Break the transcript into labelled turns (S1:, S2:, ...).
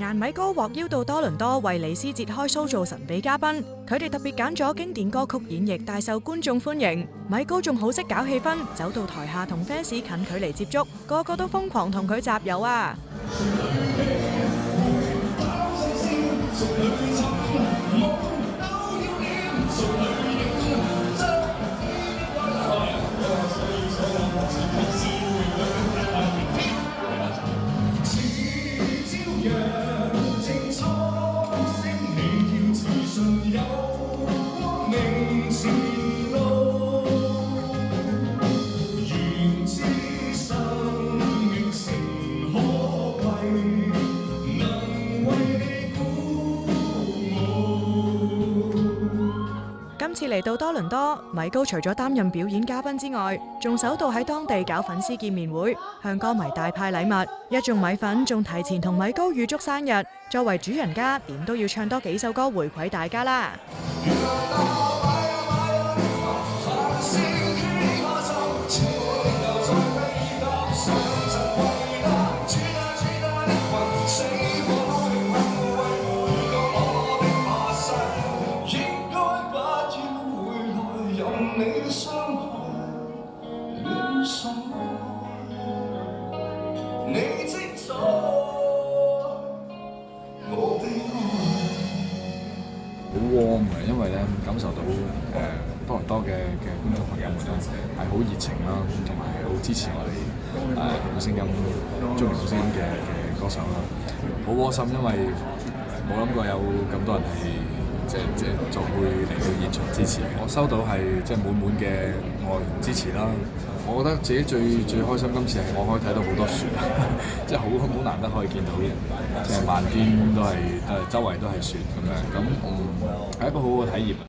S1: 顏米哥獲邀到多倫多為李思捷開 show 做神秘嘉賓，佢哋特別揀咗經典歌曲演繹，大受觀眾歡迎。米哥仲好識搞氣氛，走到台下同 fans 近距離接觸，個個都瘋狂同佢集郵啊！今次嚟到多倫多，米高除咗擔任表演嘉賓之外，仲首度喺當地搞粉絲見面會，向歌迷大派禮物。一眾米粉仲提前同米高預祝生日，作為主人家，點都要唱多幾首歌回饋大家啦！
S2: 好 warm 嘅，因為咧感受到多倫多嘅觀眾朋友們咧係好熱情啦，同埋好支持我哋用聲音、中意用聲音嘅歌手啦，好窩心，因為冇諗過有咁多人係即係會嚟到現場支持嘅。我收到係即係滿滿嘅愛同支持啦。我覺得自己最開心今次係我可以睇到好多雪，即係好難得可以見到，成漫天都係周圍都係雪咁樣，咁係一個好好嘅體驗。